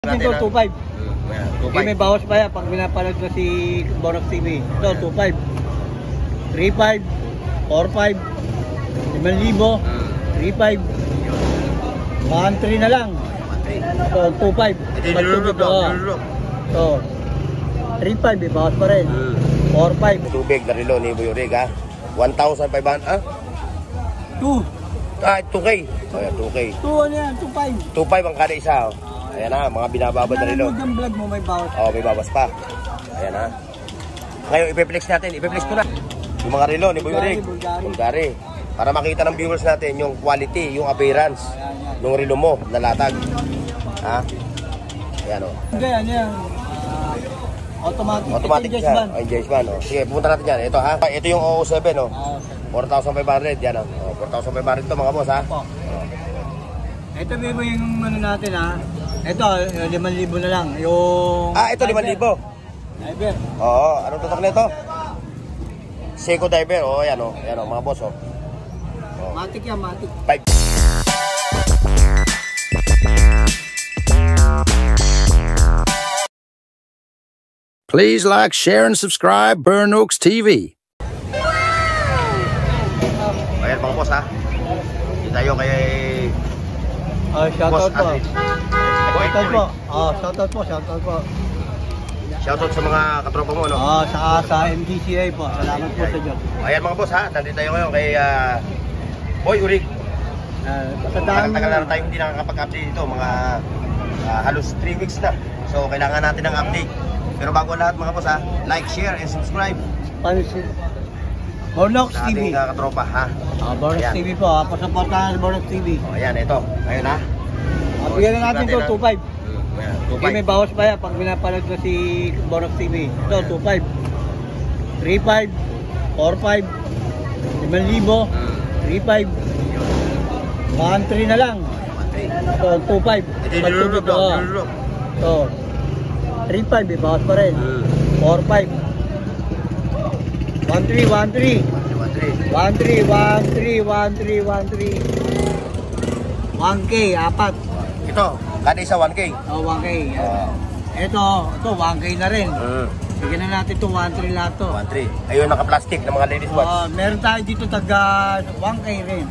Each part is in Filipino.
Ito, 2.5. Okay, May bawas pa yan pag pinapanood ko si Bonox TV. Ito, 2.5. 3.5. 4.5. 5,000. 3.5. 1.3 na lang. Ito, 2.5. Ito yung nilulog. Ito, 3.5. May bawas pa rin. 4.5. Tubig na rilo ni Buyurig ha. 1,500 ah? 2. 2K. Ayan, 2K. 2 ano yan? 2.5. 2.5 ang kada isa. Ayan na, mga binababad na rilo. Ang vlog mo may bawas. May bawas pa. Ayan na. Ngayon, ipiplex natin. Ipiplex ko na. Yung mga rilo ni Buyurig. Bulgari. Para makita ng viewers natin yung quality, yung appearance ng rilo mo, nalatag. Ha? Ayan o. Hindi, ano yan? Automatic siya. Ay, Jaceman. Sige, pupunta natin yan. Ito ha. Ito yung 007 o. 4,500. Yan o. 4,500 ito mga boss ha. Ito Bebo yung ano natin ha. Ito, 5,000 na lang. Yung... Ito 5,000. Diver. Oo. Anong tutok nito? Seiko diver. Yan o. Yan o mga boss o. Matic yan, matic. 5. Please like, share, and subscribe Burnooks TV. Ayan mga boss ha. Dito tayo kay Shoutout po. Boss Shoutout po. Shoutout po. Shoutout sa mga katropa mo no. Saka sa MDCA po. Salamat po sa Diyos. Ayan mga boss ha. Nandito tayo ngayon kay Boy Urig. Tagal na tayo hindi nakakapag-update dito. Mga halos 3 weeks na. So kailangan natin ng update. Pero bago lahat mga boss ha, like, share, and subscribe. Burnooks sa TV. ating katropa ha. Burnooks TV po. Pasuportahan sa Burnooks TV. Ayan ito. Ngayon ha. Bigyan na natin ito, 2.5. 2.5. May bawas pa yan pag pinapanood ko si Burnooks TV. Ito, 2.5. 3.5. 4.5. 5,000. 3.5. 1.3 na lang. Ito, 2.5. Ito yung nilulog. Ito, 3.5. May bawas pa rin. 4.5. 1.3. 1K, apat. Ito, kada isa 1K. 1K. Ito, 1K na rin. Bigyan na natin ito, 1.3 lahat to. 1.3. Ayun, naka-plastic ng mga ladies watch. Meron tayo dito taga 1K rin.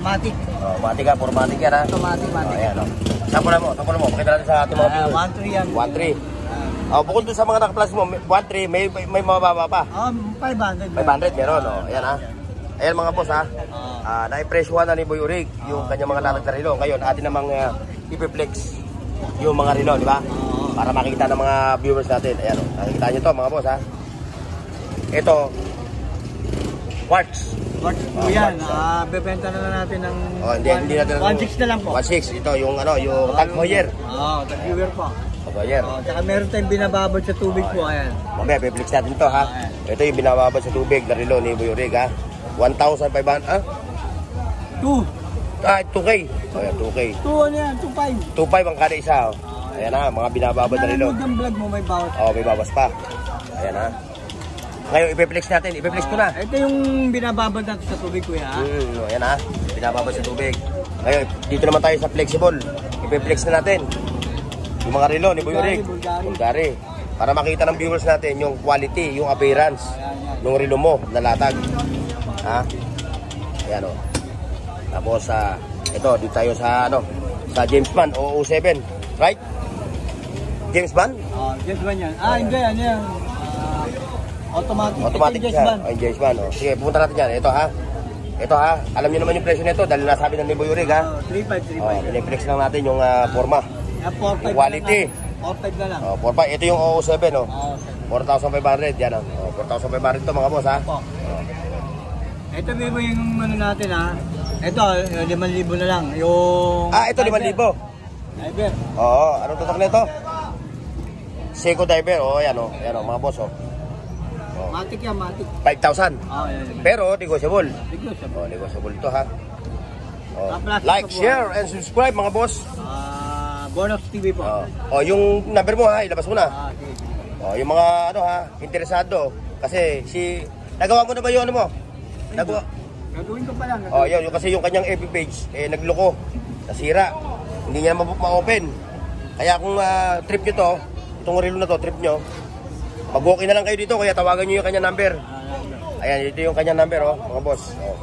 Matic. Matic ka, puro matic yan ha. Ito, matic. Ayan o. Sample mo. Pakita natin sa ating mga viewers. 1.3 yan. 1.3. Bukod dun sa mga naka-plastic mo, 1.3, may mababa pa. 500. 500 meron o. Ayan ha. Ayan mga boss ha. Na-impressuhan na ni Boy Urig yung kanyang mga latag na relo. Ngayon, atin namang ipiplex yung mga relo, di ba? Para makita ng mga viewers natin. Ayan o. Nakikita nyo to mga boss ha. Ito, quartz. Quartz po yan. Bebenta na natin ng hindi natin 1.6 na lang po. 1.6. Ito, yung Tag Heuer. Tag Heuer po. Heuer. Tsaka meron tayong binababad sa tubig po. Ayan. Mamaya, piplex natin to ha. Ito yung binababad sa tubig na relo ni Boy Urig ha. 1,500. 2. 2K. Ayan, 2K. 2 ano yan? 2.5. 2.5 ang kada isa. Ayan ha, mga binababad na relo. Ang vlog mo may bawas. May bawas pa. Ayan ha. Ngayon, ipiplex natin. Ipiplex ko na. Ito yung binababad natin sa tubig kuya. Ayan ha. Binababad sa tubig. Ngayon, dito naman tayo sa flexible. Ipiplex na natin yung mga relo ni Boy Urig. Bulgari. Para makita ng viewers natin yung quality, yung appearance ng relo mo, nalatag. Ha? Ayan o. Tapos ito, dito tayo sa sa James Bond 007. Right? James Bond? James Bond yan. Hindi, ano yan? Automatic siya. James Bond. Sige, pupunta natin yan. Ito ha. Alam niyo naman yung presyo nito dahil nasabi ng ni Boy Urig ha. 3.5. Piniplex lang natin yung forma. Yung quality. 4.5 na lang. 4.5. Ito yung 007 4,500. Yan 4,500 to mga boss ha. Ito Bebo yung ano natin ha. Ito, 5,000 na lang. Yung... Ito 5,000. Diver. Anong tutok nito? Seiko diver. Yan o. Yan o mga boss Matic yan, matic. 5,000. Pero negotiable. Negotiable. Negotiable ito ha. Like, share, and subscribe mga boss. Burnooks TV po. Yung number mo ha, ilabas mo na. Yung mga interesado. Kasi nagawa mo na ba yung mo? Gagawin ko pa lang. Yun, kasi yung kanyang FB page, nagloko. Nasira. Hindi niya ma-open. Kaya kung trip nyo to, itong relo na to, trip nyo, mag-walk-in na lang kayo dito, kaya tawagan nyo yung kanyang number. Ayan, ito yung kanyang number, oh, mga boss. Oh.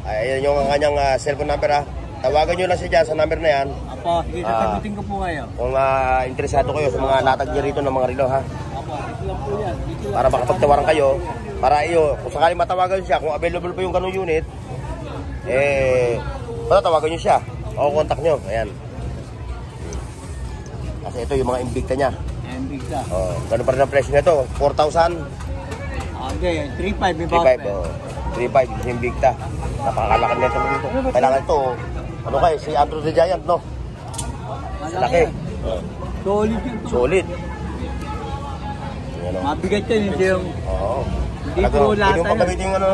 Ayan yung kanyang cellphone number, ha. Tawagan nyo lang siya dyan sa number na yan. Apo, sige, sasagutin ko po kayo. Kung interesado kayo sa mga latag niya rito ng mga relo, ha. Apo, ito lang po yan. Para makapagtawaran kayo, para iyo, kung sakaling matawagan siya, kung available pa yung ganung unit, tatawagan nyo siya. O contact nyo, ayan. Kasi ito yung mga Invicta niya. Big ka. Oh, ganun pa rin ang presyo nito, 4,000. Okay, 3.5 may 3.5, oh. 3.5 yung Invicta. Napakalakad nito dito. Kailangan ito, ano kayo, si Andrew the Giant, no? Laki. Oh. Solid yun. Solid. Yan, oh. Mabigat yan, hindi yung... Oo. Hindi po lahat Pwede yung paggamitin yung ano,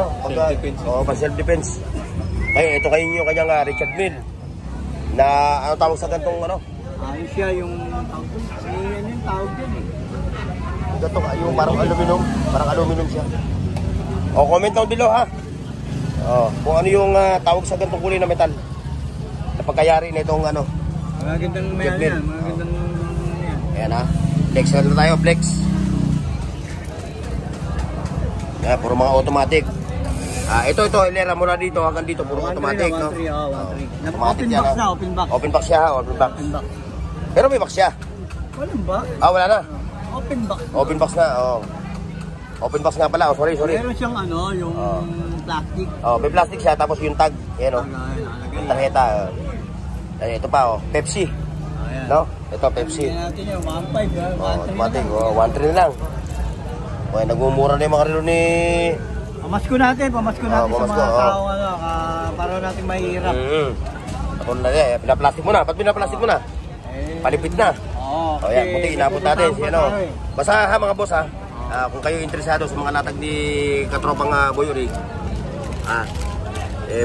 pag self-defense. Kaya ito kayo yung kanyang Richard Mille. Na ano tawag sa gantong ano? Ayos siya yung... Ano yung tawag dyan eh. Ganto, yung parang aluminum siya. O, comment down below, ha. Kung ano yung tawag sa gantong kulay na metal. Na pagkayari na itong ano. Mga gandang may ano yan, mga gandang... Ayan, ha. Flex na tayo, flex. Yan, puro mga automatic. Ito, ilera muna dito, hanggang dito, puro automatic, no? 1.3, Automatic open yan, box ha? na, open box. Open box siya, ha? Open box. Open box. Pero may box siya. Walang box? Wala na. Open box. Open box na, Open box nga pala, sorry. Meron siyang ano, yung plastic. May plastic siya, tapos yung tag, yan, yung tarjeta. Ito pa, Pepsi. Ayan. No? Ito, Pepsi. Tingnan natin yung 1.5, 1.3 Automatic, 1.3 na lang. Okay, nagmumura na yung mga relo ni... Pamasko natin sa pamasko, mga tao, para natin mahihirap. Ako na yan, pinaplastic mo na. Ba't pinaplastic mo na? Palipit na. Oo. Yan, buti inabot natin. Basta ha mga boss, ha. Kung kayo interesado sa mga latag ni katropang Boy Rig,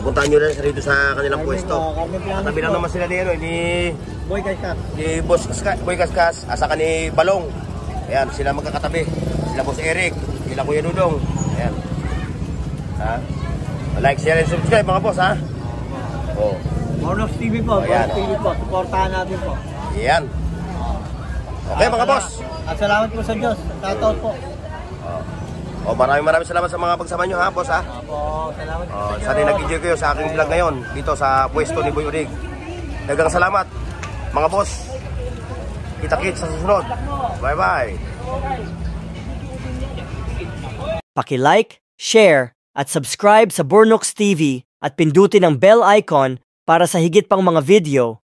puntahan nyo na rito sa kanilang pwesto. Katabi lang naman sila ni Boy Kaskas. Ni Boy Kaskas, saka ni Balong. Ayan, sila magkakatabi. Sila Boss Eric, sila Kuya Dudong. Ayan. Like, share, and subscribe mga boss, ha. Bornox TV po, Ayan, Bornox TV po. Suportahan natin po. Ayan. Okay mga boss. At salamat po sa Diyos. Shoutout po. Maraming salamat sa mga pagsama nyo, ha, boss, ha. Salamat po sa Diyos. Sana nag-enjoy kayo sa aking vlog ngayon dito sa pwesto ni Boy Rig. Dagang salamat mga boss. Kita-kits sa susunod. Bye-bye. Paki-like, share, at subscribe sa Bornox TV at pindutin ang bell icon para sa higit pang mga video.